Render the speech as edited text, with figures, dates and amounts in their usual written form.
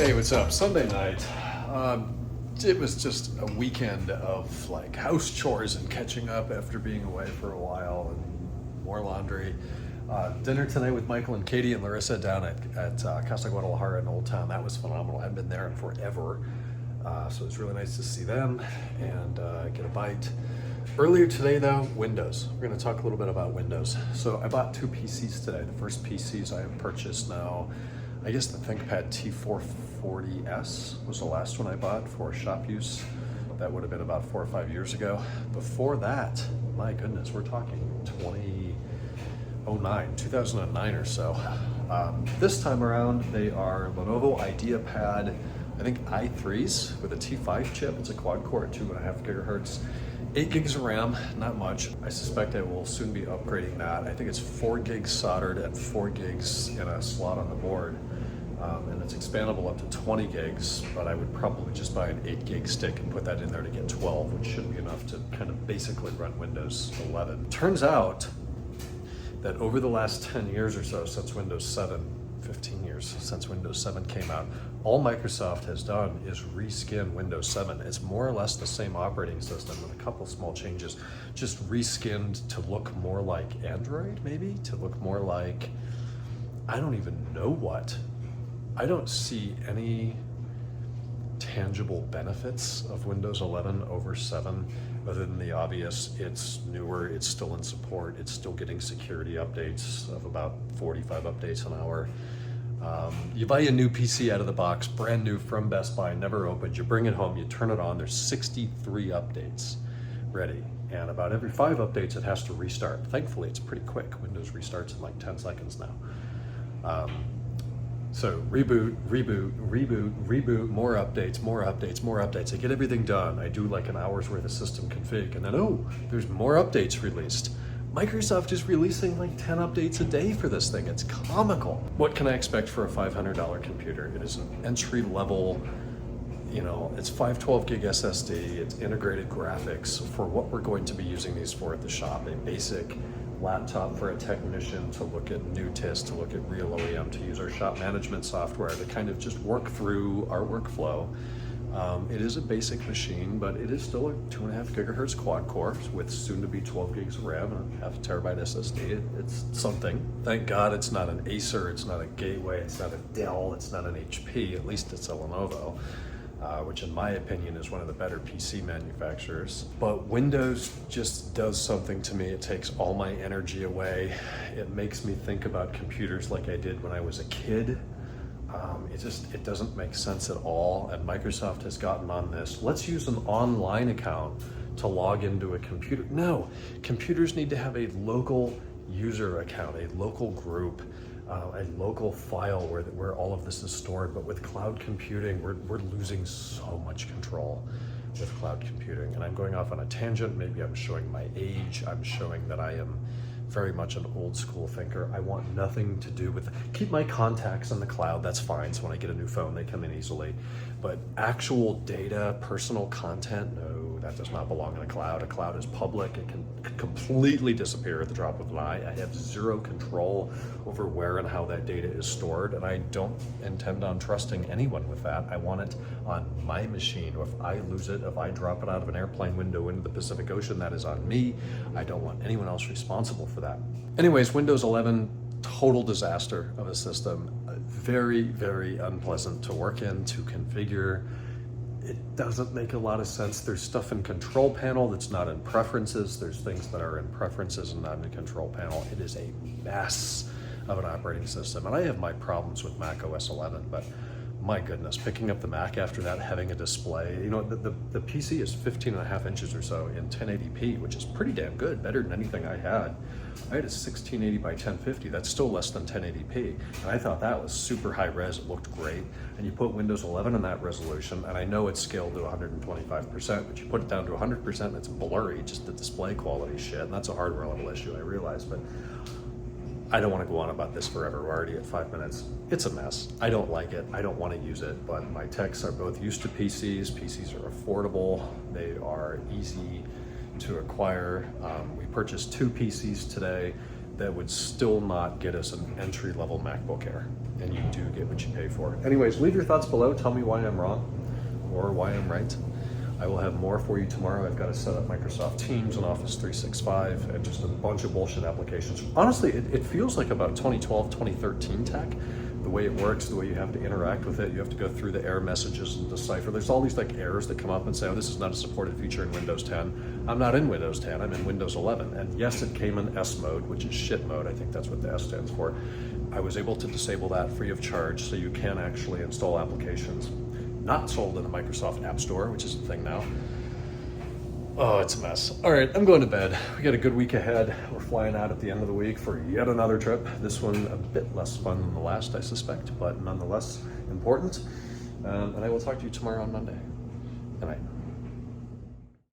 Hey, what's up? Sunday night. It was just a weekend of like house chores and catching up after being away for a while and more laundry. Dinner tonight with Michael and Katie and Larissa down at Casa Guadalajara in Old Town. That was phenomenal. I haven't been there in forever. So it was really nice to see them and get a bite. Earlier today though, Windows. We're going to talk a little bit about Windows. So I bought two PCs today. The first PCs I have purchased now, I guess the ThinkPad T440S was the last one I bought for shop use. That would have been about 4 or 5 years ago. Before that, my goodness, we're talking 2009 or so. This time around, they are Lenovo IdeaPad, I think i3s with a T5 chip. It's a quad core at 2.5 gigahertz. 8 gigs of RAM, not much. I suspect I will soon be upgrading that. I think it's 4 gigs soldered and 4 gigs in a slot on the board. And it's expandable up to 20 gigs, but I would probably just buy an 8 gig stick and put that in there to get 12, which should be enough to kind of basically run Windows 11. Turns out that over the last 10 years or so, since Windows 7, 15 years since Windows 7 came out, all Microsoft has done is reskin Windows 7. It's more or less the same operating system with a couple small changes, just reskinned to look more like Android, maybe, to look more like, I don't even know what. I don't see any tangible benefits of Windows 11 over 7 other than the obvious. It's newer, it's still in support, it's still getting security updates of about 45 updates an hour. You buy a new PC out of the box, brand new from Best Buy, never opened, you bring it home, you turn it on, there's 63 updates ready. And about every 5 updates it has to restart. Thankfully it's pretty quick. Windows restarts in like 10 seconds now. So reboot, more updates. I get everything done. I do like an hour's worth of system config and then, oh, there's more updates released. Microsoft is releasing like 10 updates a day for this thing. It's comical. What can I expect for a $500 computer? It is an entry level, it's 512 gig SSD, it's integrated graphics for what we're going to be using these for at the shop. A basic laptop for a technician to look at new TIS, to look at real OEM, to use our shop management software to kind of just work through our workflow. It is a basic machine, but it is still a 2.5 gigahertz quad core with soon to be 12 gigs of RAM and a 0.5 terabyte SSD. It's something. Thank God it's not an Acer, it's not a Gateway, it's not a Dell, it's not an HP, at least it's a Lenovo. Which in my opinion is one of the better PC manufacturers. But Windows just does something to me. It takes all my energy away. It makes me think about computers like I did when I was a kid. It doesn't make sense at all. And Microsoft has gotten on this. Let's use an online account to log into a computer. No, computers need to have a local user account, a local group, a local file where all of this is stored. But with cloud computing, we're losing so much control with cloud computing. And I'm going off on a tangent. Maybe I'm showing my age. I'm showing that I am very much an old school thinker. I want nothing to do with, keep my contacts in the cloud, that's fine. So when I get a new phone, they come in easily. But actual data, personal content, no, that does not belong in a cloud. A cloud is public. It can completely disappear at the drop of an eye. I have zero control over where and how that data is stored, and I don't intend on trusting anyone with that. I want it on my machine. If I lose it, if I drop it out of an airplane window into the Pacific Ocean, that is on me. I don't want anyone else responsible for that. Anyways, Windows 11, total disaster of a system. Very, very unpleasant to work in, to configure. It doesn't make a lot of sense. There's stuff in control panel that's not in preferences. There's things that are in preferences and not in the control panel. It is a mess of an operating system. And I have my problems with Mac OS 11, but my goodness, picking up the Mac after that, having a display, the PC is 15.5 inches or so in 1080p, which is pretty damn good, better than anything I had. I had a 1680 by 1050, that's still less than 1080p. And I thought that was super high res, it looked great. And you put Windows 11 in that resolution, and I know it's scaled to 125%, but you put it down to 100% and it's blurry, just the display quality shit. And that's a hardware level issue, I realize, but I don't want to go on about this forever. We're already at 5 minutes. It's a mess. I don't like it. I don't want to use it, but my techs are both used to PCs. PCs are affordable. They are easy to acquire. We purchased 2 PCs today. that would still not get us an entry-level MacBook Air, and you do get what you pay for. Anyways, leave your thoughts below. Tell me why I'm wrong or why I'm right. I will have more for you tomorrow. I've got to set up Microsoft Teams and Office 365 and just a bunch of bullshit applications. Honestly, it feels like about 2012, 2013 tech. The way it works, the way you have to interact with it, you have to go through the error messages and decipher. There's all these like errors that come up and say, oh, this is not a supported feature in Windows 10. I'm not in Windows 10, I'm in Windows 11. And yes, it came in S mode, which is shit mode. I think that's what the S stands for. I was able to disable that free of charge, so you can actually install applications not sold in the Microsoft App Store, which is the thing now. Oh, it's a mess. All right, I'm going to bed. We got a good week ahead. We're flying out at the end of the week for yet another trip. This one a bit less fun than the last, I suspect, but nonetheless important. And I will talk to you tomorrow on Monday. Good night.